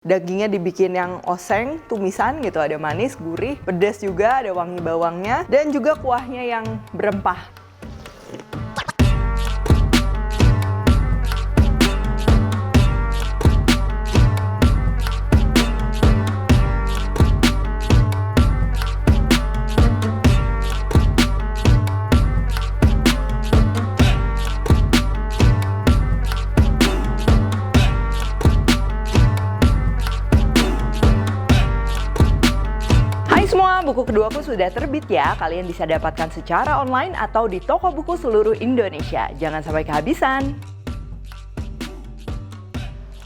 Dagingnya dibikin yang oseng, tumisan gitu, ada manis, gurih, pedas juga, ada wangi bawangnya, dan juga kuahnya yang berempah. Buku keduaku sudah terbit ya, kalian bisa dapatkan secara online atau di toko buku seluruh Indonesia. Jangan sampai kehabisan.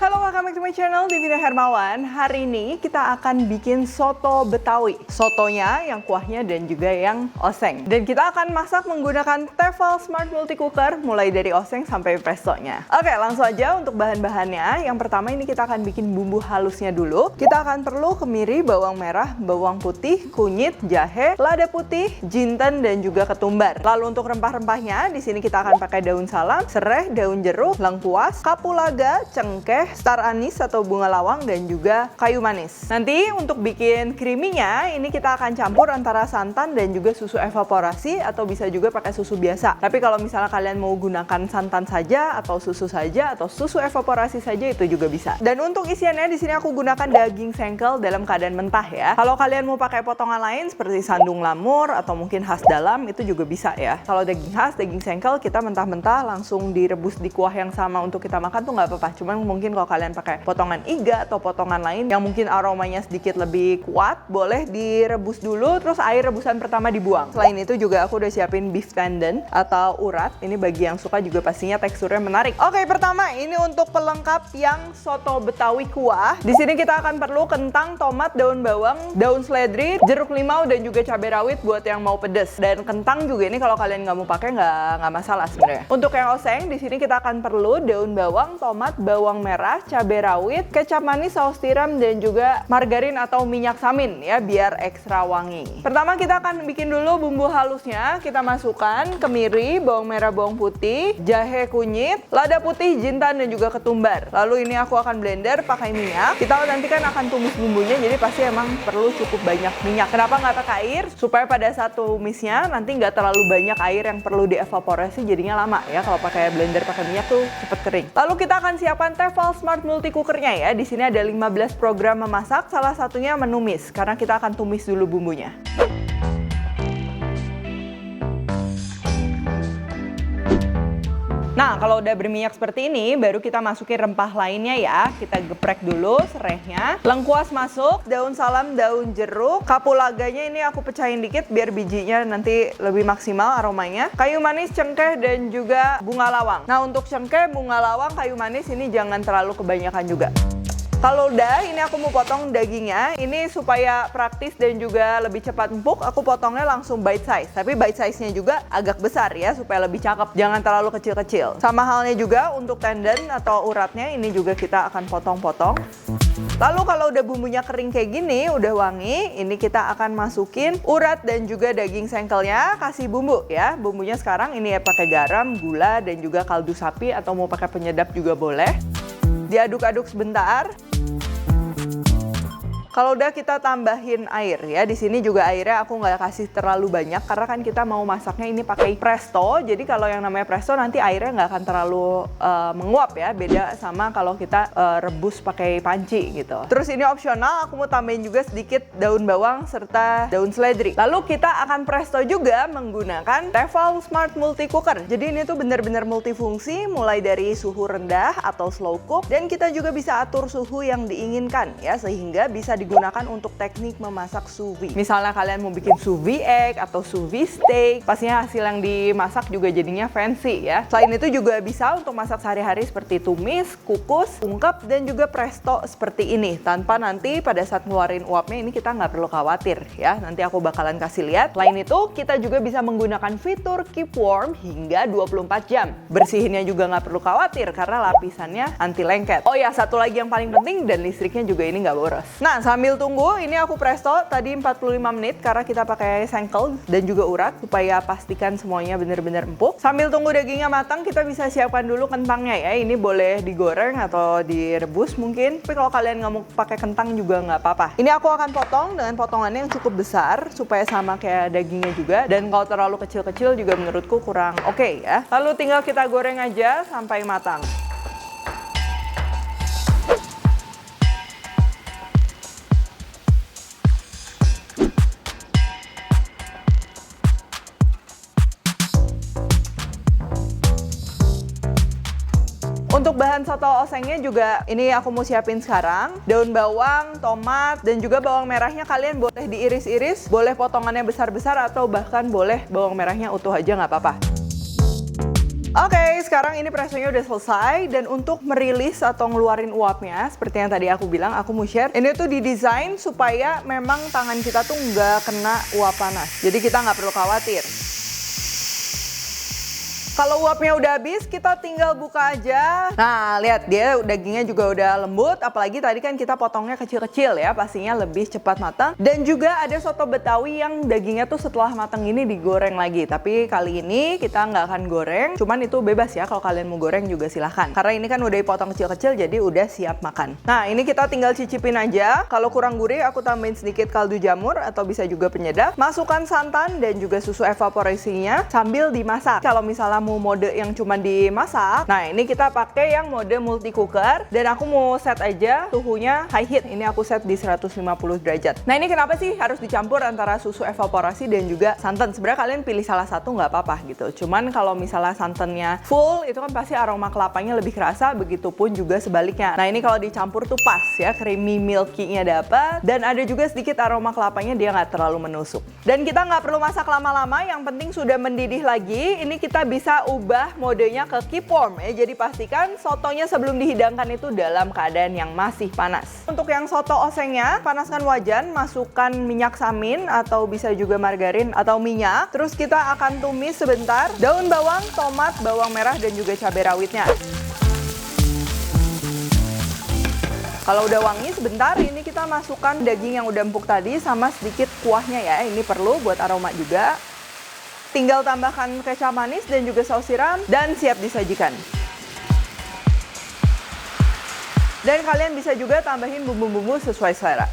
Halo, welcome back to my channel, Divina Hermawan. Hari ini kita akan bikin soto Betawi. Sotonya yang kuahnya dan juga yang oseng. Dan kita akan masak menggunakan Tefal Smart Multi Cooker, mulai dari oseng sampai prestonya. Oke, langsung aja untuk bahan-bahannya. Yang pertama ini kita akan bikin bumbu halusnya dulu. Kita akan perlu kemiri, bawang merah, bawang putih, kunyit, jahe, lada putih, jinten, dan juga ketumbar. Lalu untuk rempah-rempahnya, di sini kita akan pakai daun salam, serai, daun jeruk, lengkuas, kapulaga, cengkeh, star anis atau bunga lawang, dan juga kayu manis. Nanti untuk bikin creamy-nya, ini kita akan campur antara santan dan juga susu evaporasi atau bisa juga pakai susu biasa. Tapi kalau misalnya kalian mau gunakan santan saja atau susu evaporasi saja itu juga bisa. Dan untuk isiannya di sini aku gunakan daging sengkel dalam keadaan mentah ya. Kalau kalian mau pakai potongan lain seperti sandung lamur atau mungkin khas dalam itu juga bisa ya. Kalau daging khas, daging sengkel kita mentah-mentah langsung direbus di kuah yang sama untuk kita makan tuh nggak apa-apa. Cuman mungkin kalau kalian pakai potongan iga atau potongan lain yang mungkin aromanya sedikit lebih kuat, boleh direbus dulu terus air rebusan pertama dibuang. Selain itu juga aku udah siapin beef tendon atau urat. Ini bagi yang suka juga pastinya teksturnya menarik. Oke, pertama ini untuk pelengkap yang soto Betawi kuah. Di sini kita akan perlu kentang, tomat, daun bawang, daun seledri, jeruk limau, dan juga cabai rawit buat yang mau pedes. Dan kentang juga ini kalau kalian nggak mau pakai nggak masalah sebenarnya. Untuk yang oseng di sini kita akan perlu daun bawang, tomat, bawang merah, cabai rawit, kecap manis, saus tiram, dan juga margarin atau minyak samin ya biar ekstra wangi. Pertama kita akan bikin dulu bumbu halusnya. Kita masukkan kemiri, bawang merah, bawang putih, jahe, kunyit, lada putih, jintan, dan juga ketumbar. Lalu ini aku akan blender pakai minyak. Kita nanti kan akan tumis bumbunya, jadi pasti emang perlu cukup banyak minyak. Kenapa nggak pakai air? Supaya pada saat tumisnya nanti nggak terlalu banyak air yang perlu dievaporasi, jadinya lama ya. Kalau pakai blender pakai minyak tuh cepet kering. Lalu kita akan siapkan Tefal Smart Multi Cookernya ya. Di sini ada 15 program memasak, salah satunya menumis karena kita akan tumis dulu bumbunya. Nah, kalau udah berminyak seperti ini, baru kita masukin rempah lainnya ya. Kita geprek dulu serehnya. Lengkuas masuk, daun salam, daun jeruk. Kapulaganya ini aku pecahin dikit biar bijinya nanti lebih maksimal aromanya. Kayu manis, cengkeh, dan juga bunga lawang. Nah, untuk cengkeh, bunga lawang, kayu manis ini jangan terlalu kebanyakan juga. Kalau udah, ini aku mau potong dagingnya. Ini supaya praktis dan juga lebih cepat empuk, aku potongnya langsung bite size. Tapi bite size-nya juga agak besar ya, supaya lebih cakep. Jangan terlalu kecil-kecil. Sama halnya juga untuk tendon atau uratnya, ini juga kita akan potong-potong. Lalu kalau udah bumbunya kering kayak gini, udah wangi, ini kita akan masukin urat dan juga daging sengkelnya, kasih bumbu ya. Bumbunya sekarang ini ya pakai garam, gula, dan juga kaldu sapi atau mau pakai penyedap juga boleh. Diaduk-aduk sebentar. Kalau udah kita tambahin air ya. Di sini juga airnya aku nggak kasih terlalu banyak karena kan kita mau masaknya ini pakai presto. Jadi kalau yang namanya presto nanti airnya nggak akan terlalu menguap ya. Beda sama kalau kita rebus pakai panci gitu. Terus ini opsional, aku mau tambahin juga sedikit daun bawang serta daun seledri. Lalu kita akan presto juga menggunakan Tefal Smart Multi Cooker. Jadi ini tuh benar-benar multifungsi, mulai dari suhu rendah atau slow cook, dan kita juga bisa atur suhu yang diinginkan ya, sehingga bisa digunakan untuk teknik memasak sous vide. Misalnya kalian mau bikin sous vide egg atau sous vide steak, pastinya hasil yang dimasak juga jadinya fancy ya. Selain itu juga bisa untuk masak sehari-hari seperti tumis, kukus, ungkep, dan juga presto seperti ini. Tanpa nanti pada saat ngeluarin uapnya ini kita nggak perlu khawatir ya. Nanti aku bakalan kasih lihat. Selain itu kita juga bisa menggunakan fitur keep warm hingga 24 jam. Bersihinnya juga nggak perlu khawatir karena lapisannya anti lengket. Oh ya, satu lagi yang paling penting, dan listriknya juga ini nggak boros. Nah, Sambil tunggu, ini aku presto tadi 45 menit karena kita pakai sengkel dan juga urat supaya pastikan semuanya benar-benar empuk. Sambil tunggu dagingnya matang, kita bisa siapkan dulu kentangnya ya. Ini boleh digoreng atau direbus mungkin. Tapi kalau kalian nggak mau pakai kentang juga nggak apa-apa. Ini aku akan potong dengan potongannya yang cukup besar supaya sama kayak dagingnya juga. Dan kalau terlalu kecil-kecil juga menurutku kurang oke ya. Lalu tinggal kita goreng aja sampai matang. Untuk bahan soto osengnya juga ini aku mau siapin sekarang. Daun bawang, tomat, dan juga bawang merahnya kalian boleh diiris-iris, boleh potongannya besar-besar atau bahkan boleh bawang merahnya utuh aja nggak apa-apa. Oke, sekarang ini presonya udah selesai dan untuk merilis atau ngeluarin uapnya, seperti yang tadi aku bilang, aku mau share. Ini tuh didesain supaya memang tangan kita tuh nggak kena uap panas. Jadi kita nggak perlu khawatir. Kalau uapnya udah habis, kita tinggal buka aja. Nah, lihat dia dagingnya juga udah lembut. Apalagi tadi kan kita potongnya kecil-kecil ya, pastinya lebih cepat matang. Dan juga ada soto Betawi yang dagingnya tuh setelah matang ini digoreng lagi. Tapi kali ini kita nggak akan goreng. Cuman itu bebas ya, kalau kalian mau goreng juga silahkan. Karena ini kan udah dipotong kecil-kecil, jadi udah siap makan. Nah, ini kita tinggal cicipin aja. Kalau kurang gurih, aku tambahin sedikit kaldu jamur atau bisa juga penyedap. Masukkan santan dan juga susu evaporasinya sambil dimasak. Kalau misalnya mau mode yang cuma dimasak, nah ini kita pakai yang mode multi cooker dan aku mau set aja suhunya high heat. Ini aku set di 150 derajat. Nah ini kenapa sih harus dicampur antara susu evaporasi dan juga santan? Sebenarnya kalian pilih salah satu nggak apa-apa gitu. Cuman kalau misalnya santannya full itu kan pasti aroma kelapanya lebih kerasa, begitupun juga sebaliknya. Nah ini kalau dicampur tuh pas ya, creamy milky-nya dapat dan ada juga sedikit aroma kelapanya, dia nggak terlalu menusuk. Dan kita nggak perlu masak lama-lama, yang penting sudah mendidih lagi. Ini kita bisa ubah modenya ke keep warm ya. Jadi pastikan sotonya sebelum dihidangkan itu dalam keadaan yang masih panas. Untuk yang soto osengnya, panaskan wajan, masukkan minyak samin atau bisa juga margarin atau minyak. Terus kita akan tumis sebentar daun bawang, tomat, bawang merah dan juga cabai rawitnya. Kalau udah wangi sebentar, ini kita masukkan daging yang udah empuk tadi sama sedikit kuahnya ya. Ini perlu buat aroma juga. Tinggal tambahkan kecap manis dan juga saus tiram dan siap disajikan. Dan kalian bisa juga tambahin bumbu-bumbu sesuai selera.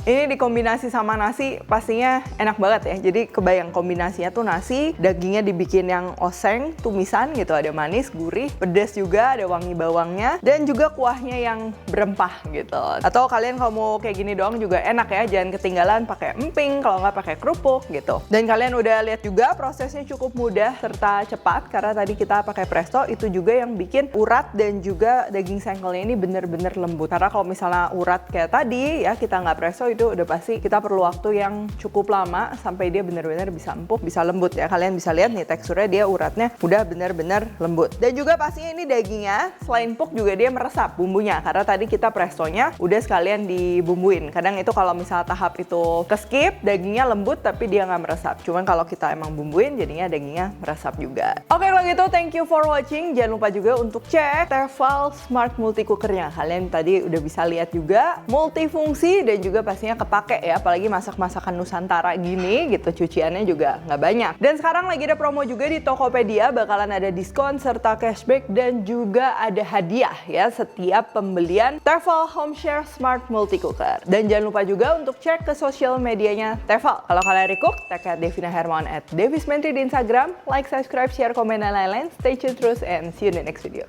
Ini dikombinasi sama nasi pastinya enak banget ya. Jadi kebayang kombinasinya tuh nasi, dagingnya dibikin yang oseng, tumisan gitu. Ada manis, gurih, pedas juga, ada wangi bawangnya. Dan juga kuahnya yang berempah gitu. Atau kalian kalau mau kayak gini doang juga enak ya. Jangan ketinggalan pakai emping, kalau nggak pakai kerupuk gitu. Dan kalian udah lihat juga prosesnya cukup mudah serta cepat. Karena tadi kita pakai presto, itu juga yang bikin urat dan juga daging sengkelnya ini bener-bener lembut. Karena kalau misalnya urat kayak tadi ya, kita nggak presto itu udah pasti kita perlu waktu yang cukup lama sampai dia benar-benar bisa empuk, bisa lembut ya. Kalian bisa lihat nih teksturnya, dia uratnya udah benar-benar lembut. Dan juga pastinya ini dagingnya selain empuk juga dia meresap bumbunya karena tadi kita prestonya udah sekalian dibumbuin. Kadang itu kalau misalnya tahap itu ke skip, dagingnya lembut tapi dia nggak meresap. Cuman kalau kita emang bumbuin jadinya dagingnya meresap juga. Oke, kalau gitu thank you for watching. Jangan lupa juga untuk cek Tefal Smart Multi Cookernya. Kalian tadi udah bisa lihat juga multifungsi dan juga pasti pastinya kepake ya, apalagi masak-masakan Nusantara gini gitu, cuciannya juga nggak banyak. Dan sekarang lagi ada promo juga di Tokopedia, bakalan ada diskon serta cashback dan juga ada hadiah ya setiap pembelian Tefal Home Share Smart Multi Cooker. Dan jangan lupa juga untuk cek ke sosial medianya Tefal. Kalau kalian recook, tag Devina Hermawan @devismentri di Instagram, like, subscribe, share, komen, dan lain-lain. Stay tune terus and see you in the next video.